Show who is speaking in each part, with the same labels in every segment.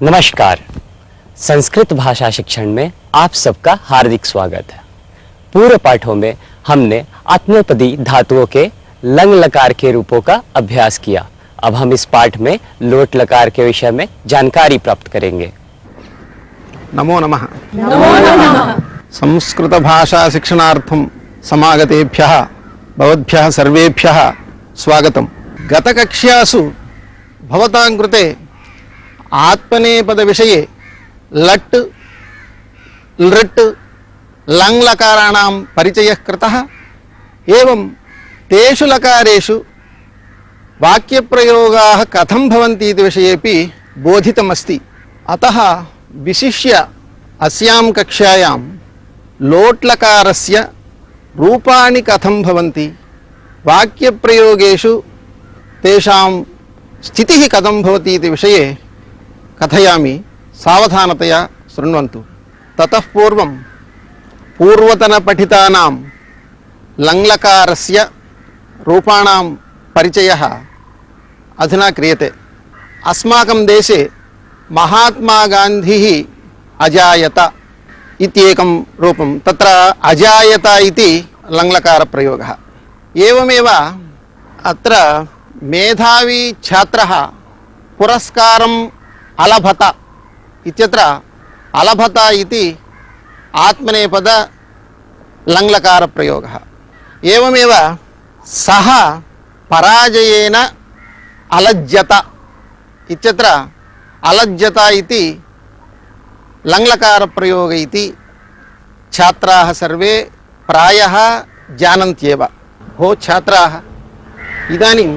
Speaker 1: नमस्कार। संस्कृत भाषा शिक्षण में आप सबका हार्दिक स्वागत है। पूर्व पाठों में हमने आत्मनेपदी धातुओं के लंग लकार के रूपों का अभ्यास किया। अब हम इस पाठ में लोट लकार के विषय में जानकारी प्राप्त करेंगे।
Speaker 2: नमो नमः। नमो नमः। संस्कृत भाषा शिक्षणार्थं समागतेभ्यः भवद्भ्यः सर्वेभ्यः स्वागतम्। गतकक्ष्यासु भवतां कृते आत्मनेपद विषये लट् लृट् लङ् लकाराणां परिचयः कृतः। एवं तेषु लकारेषु वाक्यप्रयोगाः कथं भवन्ति इति विषयेपि बोधितमस्ति। अतः विशिष्य अस्यां कक्षायां लोट् लकारस्य रूपाणि कथं भवन्ति, वाक्यप्रयोगेषु तेषां स्थितिः कथं भवति इति विषये कथयामि, सावधानतया शृण्वन्तु। ततः पूर्वं पूर्वतनपठितानां लङ्लकारस्य रूपाणां परिचयः अधुना क्रियते। अस्माकं देशे महात्मा गान्धिः अजायत इत्येकं रूपं, तत्र अजायत इति लङ्लकारप्रयोगः। एवमेव अत्र मेधावी छात्रः पुरस्कारम् अलभत इत्यत्र अलभत इति आत्मनेपद लङ्लकारप्रयोगः। एवमेव सः पराजयेन अलज्जत इत्यत्र अलज्जत इति लङ्लकारप्रयोग इति छात्राः सर्वे प्रायः जानन्त्येव। भो छात्राः, इदानीं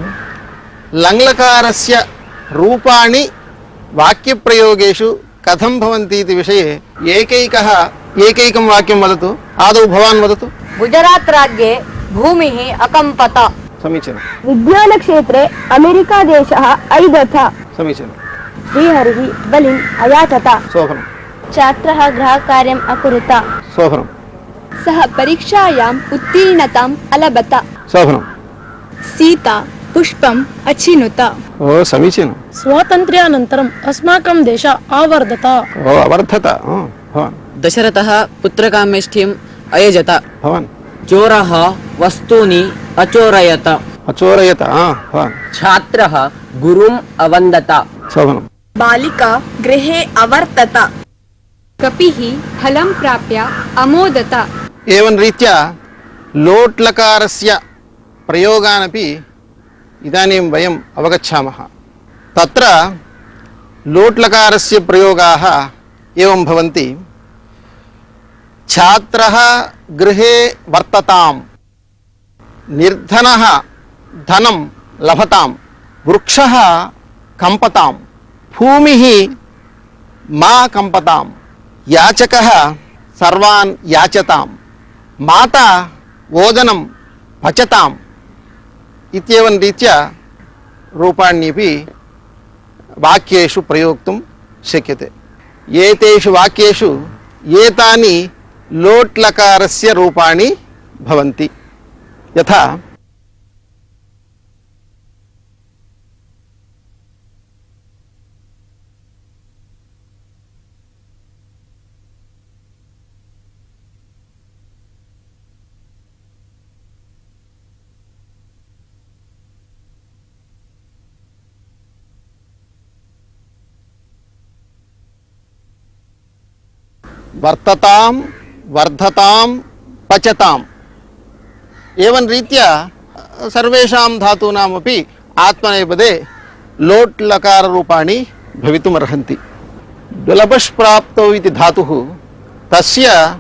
Speaker 2: लङ्लकारस्य रूपाणि वाक्यप्रयोगेषु कथं भवन्ति इति विषये एकैकं वाक्यं वदतु। आदौ भवान् वदतु।
Speaker 3: गुजरात राज्ये भूमिः अकम्पत।
Speaker 2: समीचीनं।
Speaker 4: विज्ञान क्षेत्रे अमेरिका देशः ऐदथ।
Speaker 2: समीचीनं।
Speaker 4: श्रीहरिः बलिम् अयाचत।
Speaker 2: शोभनं।
Speaker 4: छात्रः गृहकार्यम् अकुरुत।
Speaker 2: शोभनं।
Speaker 4: सः परीक्षायाम् उत्तीर्णताम् अलभत।
Speaker 2: शोभनं।
Speaker 4: सीता पुष्पम् अचिनुत।
Speaker 2: ओ समीचीनं।
Speaker 4: स्वातन्त्र्यानन्तरम् अस्माकं देशः अवर्धत।
Speaker 2: ओ अवर्धत। भवान्।
Speaker 5: दशरथः पुत्रकामेष्ठिम् अयजत।
Speaker 2: भवान्।
Speaker 5: चोरः वस्तूनि अचोरयत।
Speaker 2: अचोरयत। भवान्।
Speaker 5: छात्रः गुरुम् अवन्दत।
Speaker 2: शोभनं।
Speaker 4: बालिका गृहे अवर्तत। कपिः फलं प्राप्य अमोदत।
Speaker 2: एवं रीत्या लोट् लकारस्य प्रयोगानपि इदानीं वयम् अवगच्छामः। तत्र लोट् लकारस्य प्रयोगाः एवं भवन्ति। छात्रः गृहे वर्तताम्, निर्धनः धनं लभताम्, वृक्षः कम्पताम्, भूमिः मा कम्पताम्, याचकः सर्वान् याचताम्, माता ओदनं पचताम् इत्येवं रीत्या रूपाण्यपि वाक्येषु प्रयोक्तुं शक्यते। एतेषु वाक्येषु एतानि लोट् लकारस्य रूपाणि भवन्ति। यथा वर्ततां, वर्धतां, पचताम्। एवं रीत्या सर्वेषां धातूनामपि आत्मनेपदे लोट् लकाररूपाणि भवितुमर्हन्ति। दुलभश् प्राप्तौ इति धातुः, तस्य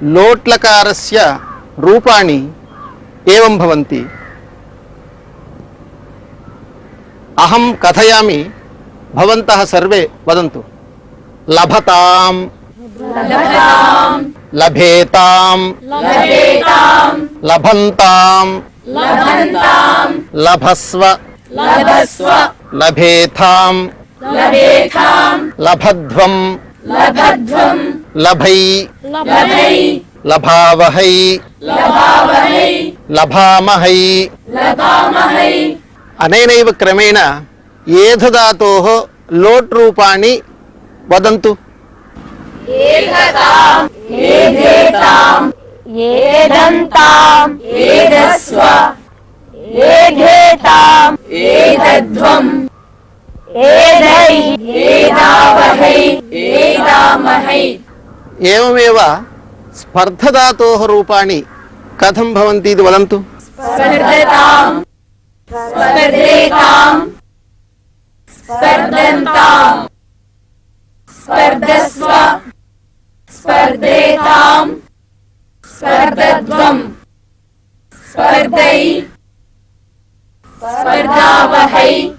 Speaker 2: लोट् लकारस्य रूपाणि एवं भवन्ति। अहं कथयामि, भवन्तः सर्वे वदन्तु। लभताम्, लभेताम्, लभन्ताम्, लभस्व, लभेथाम्, लभध्वम्, लभै, लभावहै, लभामहै। अनेनैव क्रमेण एधधातोः लोट् रूपाणि वदन्तु।
Speaker 3: एदन्ताम् एदस्व एधेताम् एदध्वम् एधै एदावहै एदामहै।
Speaker 2: एवमेव स्पर्धधातोः रूपाणि कथं भवन्ति इति वदन्तु।
Speaker 3: स्पर्धताम् स्पर्धेताम् स्पर्धन्ताम् स्पर्धस्व स्पर्धेताम् स्पर्धध्वम् स्पर्धै स्पर्धावहै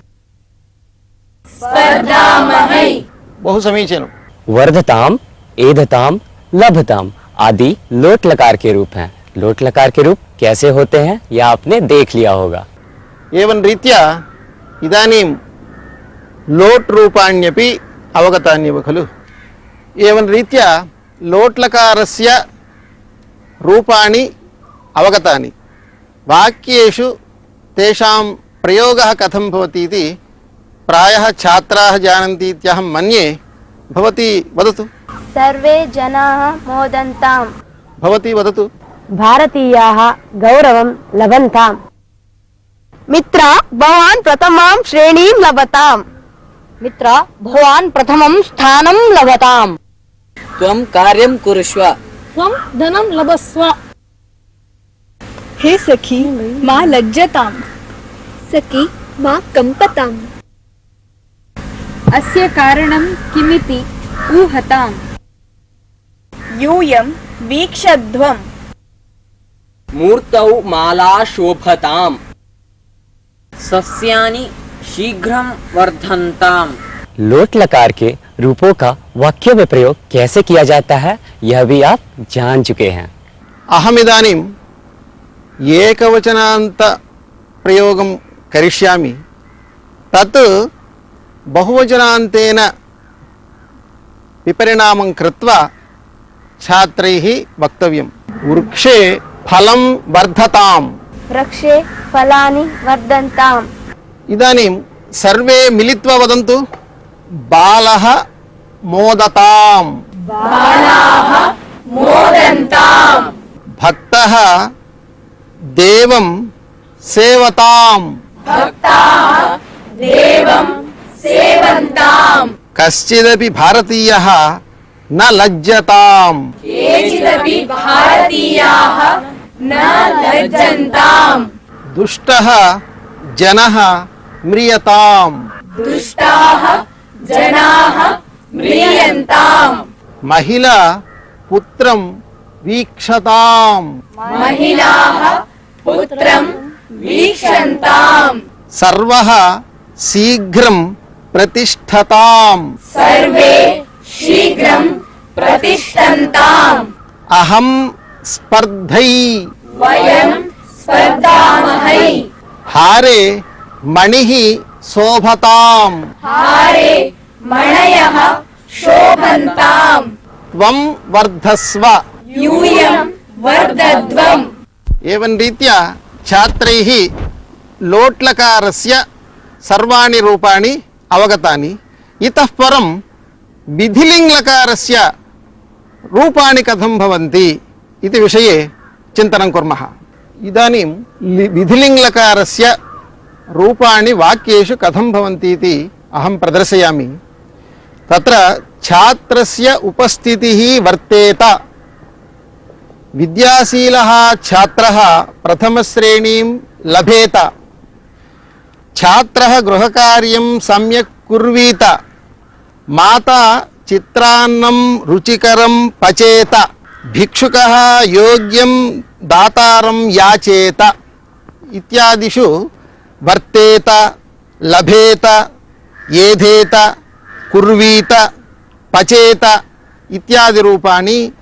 Speaker 3: स्पर्धामहै।
Speaker 2: बहु समीचीनं।
Speaker 1: वर्धताम, एधताम, लभताम आदि लोट लकार के रूप हैं। लोट लकार के रूप कैसे होते हैं यह आपने देख लिया होगा।
Speaker 2: एवं रीत्या इदानीं लोट् रूपाण्यपि अवगतान्येव खलु। एवं रीत्या लोट् लकारस्य रूपाणि अवगतानि। वाक्येषु तेषां प्रयोगः कथं भवति इति प्रायः छात्राः जानन्ति इत्यहं मन्ये। भवती वदतु।
Speaker 4: सर्वे जनाः मोदन्ताम्।
Speaker 2: भवती वदतु।
Speaker 4: भारतीयाः गौरवं लभन्ताम्। मित्र भवान् प्रथमां श्रेणीं लभताम्।
Speaker 3: मित्र भवान् प्रथमं स्थानं लभताम्।
Speaker 5: त्वं कार्यं कुरुष्व।
Speaker 6: त्वं धनं लभस्व। हे सखी मा लज्जताम्।
Speaker 7: सखी मा कम्पताम्।
Speaker 6: अस्य कारणं किमिति ऊहताम्। यूयं वीक्षध्वम्।
Speaker 5: मूर्तौ माला शोभताम्। सस्यानि शीघ्रं वर्धन्ताम्।
Speaker 1: लोट लकार के रूपों का वाक्य में प्रयोग कैसे किया जाता है यह भी आप जान चुके हैं।
Speaker 2: अहमिदानीम् एकवचनान्त प्रयोगं करिष्यामि। तत् बहुवचनान्तेन विपरिणामं कृत्वा छात्रैः वक्तव्यं। वृक्षे फलं वर्धताम्।
Speaker 4: वृक्षे फलानि वर्धन्ताम्।
Speaker 2: इदानीं सर्वे मिलित्वा वदन्तु। बालः मोदताम्।
Speaker 3: बालाः मोदन्ताम्।
Speaker 2: भक्तः देवं सेवताम्।
Speaker 3: भक्ताः देवं सेवन्ताम्।
Speaker 2: कश्चिदपि भारतीयः न लज्जताम्।
Speaker 3: केचिदपि भारतीयाः न लज्जन्ताम्।
Speaker 2: दुष्टः जनः म्रियताम्।
Speaker 3: दुष्टाः जनाः म्रियन्ताम्।
Speaker 2: महिला पुत्रं वीक्षताम्।
Speaker 3: महिलाः पुत्रं वीक्षन्ताम्।
Speaker 2: सर्वः शीघ्रं प्रतिष्ठताम्।
Speaker 3: सर्वे शीघ्रं प्रतिष्ठन्ताम्।
Speaker 2: अहं स्पर्धै।
Speaker 3: वयं स्पर्धामहै।
Speaker 2: हारे मणिः शोभताम्।
Speaker 3: हारे मणयः शोभन्ताम्।
Speaker 2: त्वं वर्धस्व।
Speaker 3: यूयं वर्धध्वम्।
Speaker 2: एवं रीत्या छात्रैः लोट्लकारस्य सर्वाणि रूपाणि अवगतानि। इतः परं विधिलिङ्गलकारस्य रूपाणि कथं भवन्ति इति विषये चिन्तनं कुर्मः। इदानीं विधिलिङ्गलकारस्य रूपाणि वाक्येषु कथं भवन्ति इति अहं प्रदर्शयामि। तत्र छात्रस्य उपस्थितिः वर्तेत। विद्याशीलः छात्रः प्रथमश्रेणीं लभेत। छात्रः गृहकार्यं सम्यक् कुर्वीत। माता चित्रान्नं रुचिकरं पचेत। भिक्षुकः योग्यं दातारं याचेत। इत्यादिषु वर्तेत, लभेत, येधेत, कुर्वीत, पचेत इत्यादि रूपाणि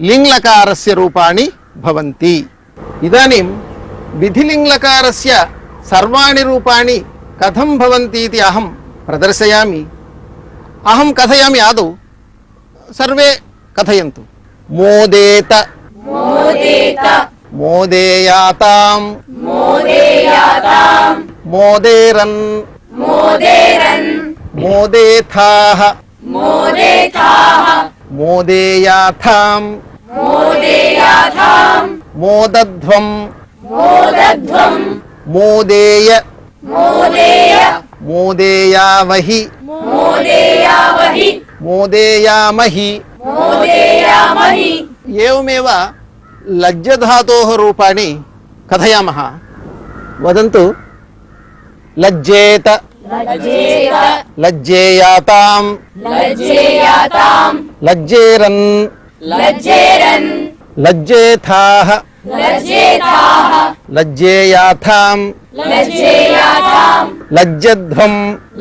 Speaker 2: लिङ्लकारस्य रूपाणि भवन्ति। इदानीं विधिलिङ्लकारस्य सर्वाणि रूपाणि कथं भवन्ति इति अहं प्रदर्शयामि। अहं कथयामि, आदौ सर्वे कथयन्तु। मोदेत।
Speaker 3: मोदेत।
Speaker 2: मोदेयाताम्।
Speaker 3: मोदेयाताम्।
Speaker 2: मोदेरन्।
Speaker 3: मोदेरन्।
Speaker 2: मोदेथाः।
Speaker 3: मोदेथाः
Speaker 2: मोदेयाथां
Speaker 3: मोदेयाथाम्
Speaker 2: मोदध्वं
Speaker 3: मोदध्वम्
Speaker 2: मोदेय
Speaker 3: मोदेय
Speaker 2: मोदेयावहि
Speaker 3: मोदेयावहि
Speaker 2: मोदेयामहि
Speaker 3: मोदेयामहि
Speaker 2: एवमेव लज्जधातोः रूपाणि कथयामः। वदन्तु। लज्जेत
Speaker 3: लज्जेत
Speaker 2: लज्जेयातां
Speaker 3: लज्जेयाताम्
Speaker 2: लज्जेरन्
Speaker 3: लज्जेरन्
Speaker 2: लज्जेथाः
Speaker 3: लज्जेताः
Speaker 2: लज्जेयाथां
Speaker 3: लज्जेयाताम्
Speaker 2: लज्जध्वं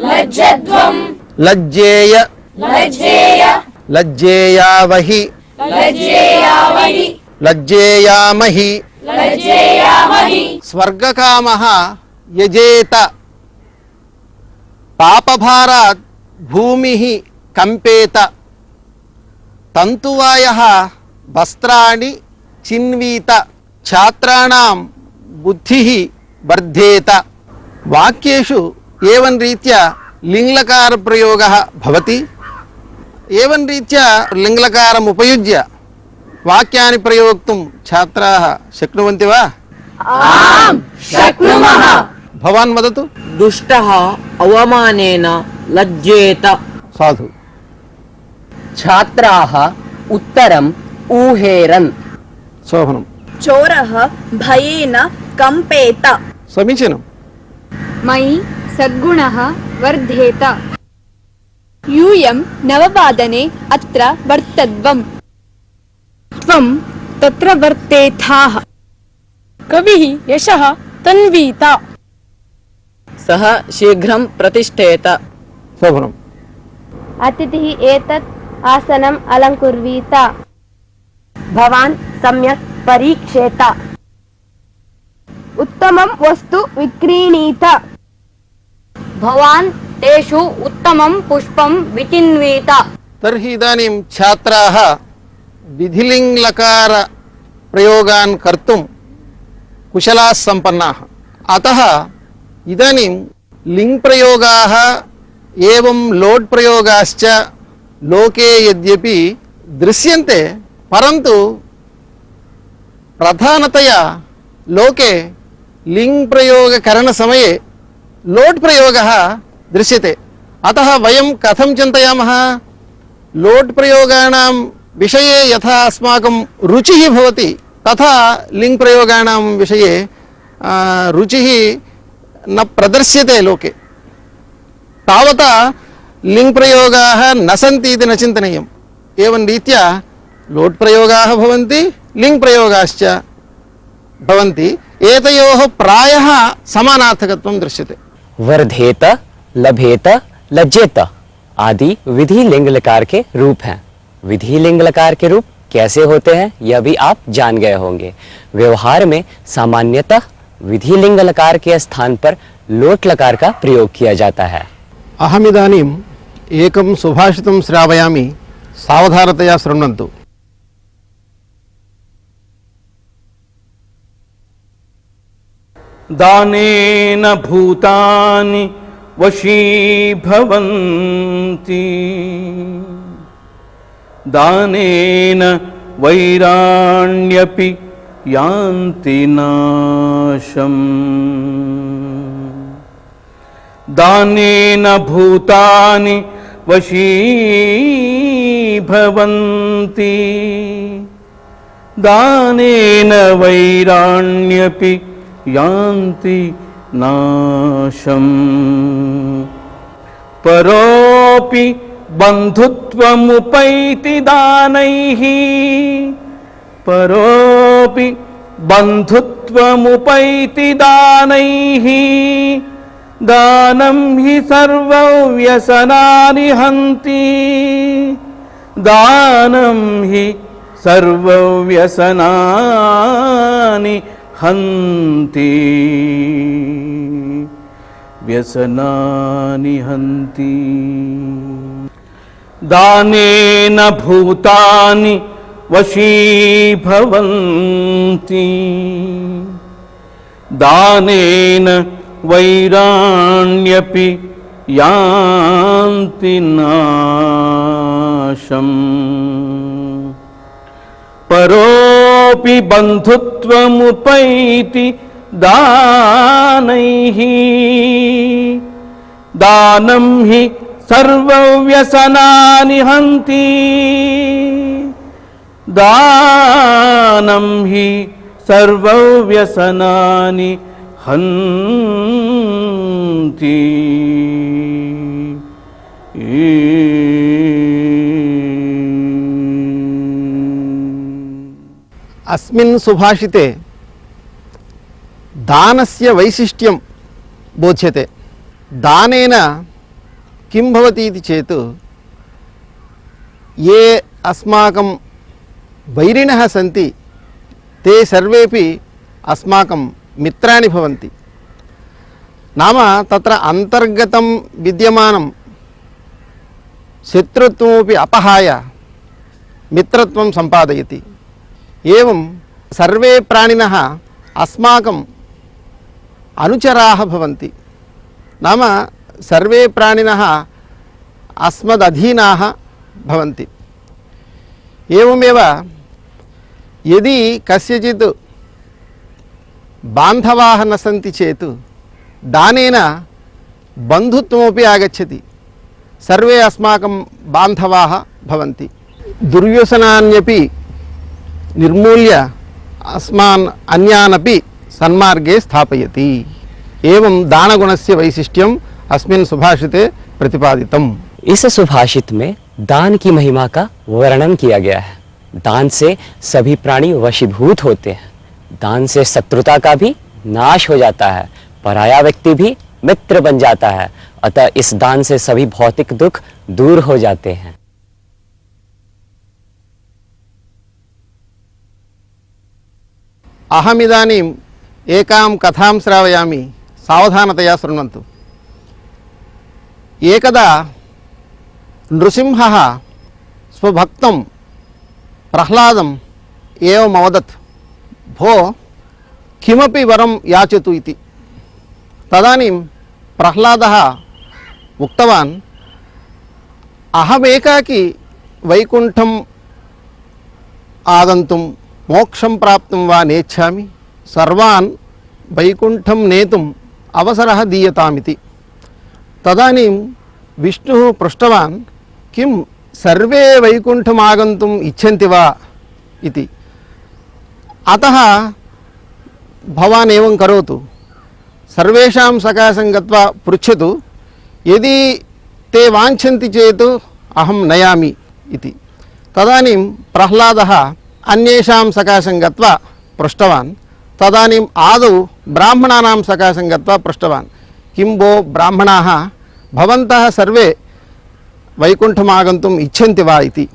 Speaker 3: लज्जध्वम्
Speaker 2: लज्जेय
Speaker 3: लज्जेय
Speaker 2: लज्जेयावहि
Speaker 3: लज्जेयावहि
Speaker 2: लज्जेयामहि
Speaker 3: लज्जेयामहि
Speaker 2: स्वर्गकामः यजेत पापभारात् भूमिः कंपेत तन्तुवायः वस्त्राणि चिन्वीत छात्राणां बुद्धिः वर्धेत। वाक्येषु एवं रीत्या लिङ्लकार प्रयोगः भवति। एवं रीत्या लिङ्लकारम् उपयुज्य वाक्यानि प्रयोक्तुं छात्राः शक्नुवन्ति वा?
Speaker 3: आम् शक्नुमः।
Speaker 2: भवान् वदतु।
Speaker 5: दुष्टः अवमानेन लज्जेत।
Speaker 2: साधु।
Speaker 1: छात्राः उत्तरम् ऊहेरन्।
Speaker 2: शोभनम्।
Speaker 6: चोरः भयेन कंपेत।
Speaker 2: समीचीनम्।
Speaker 6: मयि सद्गुणः वर्धेत। यूयं नववादने अत्र वर्तध्वम्। त्वं तत्र वर्तेथाः। कविः यशः तन्वीत।
Speaker 5: सः शीघ्रं प्रतिष्ठेत।
Speaker 2: शोभनम्।
Speaker 4: अतिथिः एतत् आसनम् अलङ्कुर्वीत। भवान् सम्यक् परीक्षेत। उत्तमं वस्तु विक्रीणीत। भवान् तेषु उत्तमं पुष्पं विचिन्वीत।
Speaker 2: तर्हि इदानीं छात्राः विधिलिङ्लकार प्रयोगान् कर्तुं कुशलाः सम्पन्नाः। अतः इदानीं लिङ् प्रयोगाः एवं लोट् प्रयोगाश्च लोके यद्यपि दृश्यन्ते, परन्तु प्रधानतया लोके लिङ् प्रयोगकरणसमये लोट् प्रयोगः दृश्यते। अतः वयं कथं चिन्तयामः? लोट् प्रयोगाणां विषये यथा अस्माकं रुचिः भवति तथा लिङ् प्रयोगाणां विषये रुचिः न प्रदर्श्यते लोके। तावता लिङ् प्रयोगाः न सन्ति इति न चिन्तनीयम्। एवं रीत्या लोट् प्रयोगाः भवन्ति, लिङ् प्रयोगाश्च भवन्ति। एतयोः प्रायः समानार्थकत्वं दृश्यते।
Speaker 1: वर्धेत, लभेत, लज्जेत आदि विधि लिंग लकार के रूप हैं। विधि लिंग लकार के रूप कैसे होते हैं यह भी आप जान गए होंगे। व्यवहार में सामान्यतः विधि लिंग लकार के स्थान पर लोट लकार का प्रयोग किया जाता है।
Speaker 2: अहमिदानीम् एकं सुभाषितं श्रावयामि, सावधानतया शृण्वन्तु।
Speaker 8: दानेन भूतानि वशीभवन्ति, दानेन वैराण्यपि यान्ति नाशम्। दानेन भूतानि वशीभवन्ति, दानेन वैराण्यपि यान्ति नाशम्। परोऽपि बन्धुत्वमुपैति दानैः, परोऽपि बन्धुत्वमुपैति दानैः, दानं हि सर्वव्यसनानि हन्ति, दानं हि सर्वव्यसनानि हन्ति, व्यसनानि हन्ति। दानेन भूतानि वशीभवन्ति, दानेन वैराण्यपि యాంతి నాశం పరోపి బంధుత్వముపైతి దానైః దానం హి సర్వవ్యసనాని హంతి దానం హి సర్వవ్యసనాని హంతి.
Speaker 2: अस्मिन् सुभाषिते दानस्य वैशिष्ट्यं बोध्यते. दानेन किं भवति इति चेत् ये अस्माकं वैरिणः सन्ति ते सर्वेपि अस्माकं मित्राणि भवन्ति. नाम तत्र अन्तर्गतं विद्यमानं शत्रुत्वमपि अपहाय मित्रत्वं सम्पादयति. एवं सर्वे प्राणिनः अस्माकं अनुचराः भवन्ति. नाम सर्वे प्राणिनः अस्मदधीनाः भवन्ति. एवमेव यदि कस्यचित् बान्धवाः न सन्ति चेत् दानेन बन्धुत्वमपि आगच्छति. सर्वे अस्माकं बान्धवाः भवन्ति. दुर्व्यसनान्यपि निर्मूल्य अस्मान् अन्यानपि सन्मार्गे स्थापयति. एवं दानगुणस्य वैशिष्ट्यम् अस्मिन् सुभाषिते प्रतिपादितम्.
Speaker 1: इस सुभाषित में दान की महिमा का वर्णन किया गया है. दान से सभी प्राणी वशीभूत होते हैं. दान से शत्रुता का भी नाश हो जाता है. पराया व्यक्ति भी मित्र बन जाता है. अतः इस दान से सभी भौतिक दुख दूर हो जाते हैं.
Speaker 2: अहमिदानीम् एकां कथां श्रावयामि, सावधानतया शृण्वन्तु. एकदा नृसिंहः स्वभक्तं प्रह्लादम् एवम् अवदत्, भो किमपि वरं याचतु इति. तदानीं प्रह्लादः उक्तवान्, अहमेकाकी वैकुण्ठम् आगन्तुं मोक्षं प्राप्तुं वा नेच्छामि. सर्वान् वैकुण्ठं नेतुम् अवसरः दीयतामिति. तदानीं विष्णुः पृष्टवान्, किं सर्वे वैकुण्ठम् आगन्तुम् इच्छन्ति वा इति. अतः भवान् एवं करोतु, सर्वेषां सकाशं गत्वा पृच्छतु, यदि ते वाञ्छन्ति चेत् अहं नयामि इति. तदानीं प्रह्लादः अन्येषां सकाशं गत्वा पृष्टवान्. तदानीम् आदौ ब्राह्मणानां सकाशं गत्वा पृष्टवान्, किं भो ब्राह्मणाः, भवन्तः सर्वे वैकुण्ठम् आगन्तुम् इच्छन्ति वा इति.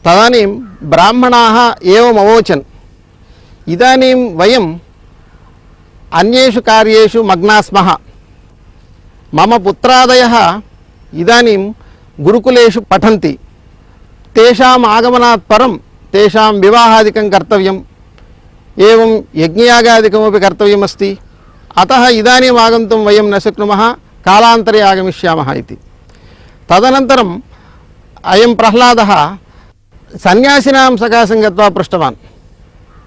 Speaker 2: तदानीं ब्राह्मणाः एवम् अवोचन्, इदानीं वयम् अन्येषु कार्येषु मग्नाः स्मः. मम पुत्रादयः इदानीं गुरुकुलेषु पठन्ति. तेषाम् आगमनात् परं तेषां विवाहादिकं कर्तव्यम्, एवं यज्ञयागादिकमपि कर्तव्यमस्ति. अतः इदानीम् आगन्तुं वयं न शक्नुमः, कालान्तरे आगमिष्यामः इति. तदनन्तरम् अयं प्रह्लादः सन्यासिनां सकाशं गत्वा पृष्टवान्.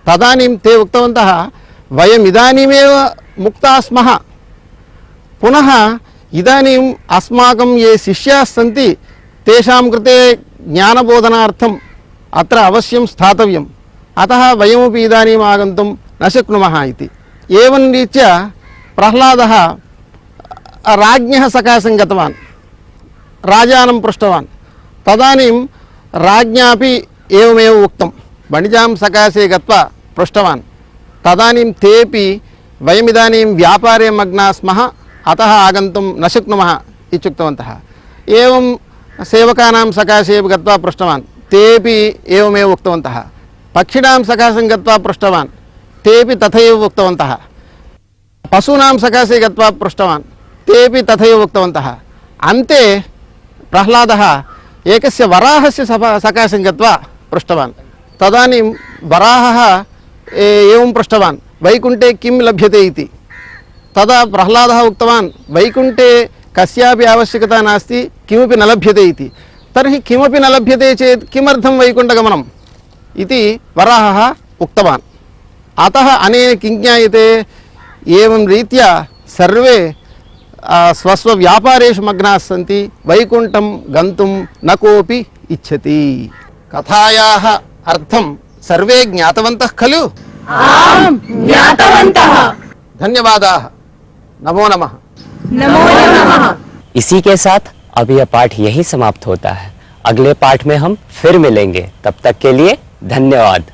Speaker 2: तदानीं ते उक्तवन्तः, वयम् इदानीमेव मुक्ताः स्मः, पुनः इदानीम् अस्माकं ये शिष्याः सन्ति तेषां कृते ज्ञानबोधनार्थम् अत्र अवश्यं स्थातव्यम्. अतः वयमपि इदानीम् आगन्तुं न शक्नुमः इति. एवं रीत्या प्रह्लादः राज्ञः सकाशं गतवान्, राजानं पृष्टवान्. तदानीं राज्ञापि एवमेव उक्तं, वणिजां सकाशे गत्वा पृष्टवान्. तदानीं तेपि वयमिदानीं व्यापारे मग्नाः स्मः, अतः आगन्तुं न शक्नुमः इत्युक्तवन्तः. एवं सेवकानां सकाशे गत्वा पृष्टवान्, तेपि एवमेव उक्तवन्तः. पक्षिणां सकाशं गत्वा पृष्टवान्, तेपि तथैव उक्तवन्तः. पशूनां सकाशे गत्वा पृष्टवान्, तेपि तथैव उक्तवन्तः. अन्ते प्रह्लादः एकस्य वराहस्य सकाशं गत्वा पृष्टवान्. तदानीं वराहः एवं पृष्टवान्, वैकुण्ठे किं लभ्यते इति. तदा प्रह्लादः उक्तवान्, वैकुण्ठे कस्यापि आवश्यकता नास्ति, किमपि न लभ्यते इति। तर्हि किमपि न लभ्यते चेत् किमर्थं वैकुण्ठगमनम् इति वराहः उक्तवान्। अतः अनेन किं ज्ञायते, एवं रीत्या सर्वे स्वस्वव्यापारेषु मग्नाः सन्ति, वैकुण्ठं गन्तुं न कोऽपि इच्छति। कथायाः अर्थं सर्वे ज्ञातवन्तः खलु?
Speaker 3: आम् ज्ञातवन्तः।
Speaker 2: धन्यवादाः। नमो नमः।
Speaker 3: नमो नमः।
Speaker 1: इसी के साथ अब यह पाठ यही समाप्त होता है। अगले पाठ में हम फिर मिलेंगे, तब तक के लिए धन्यवाद।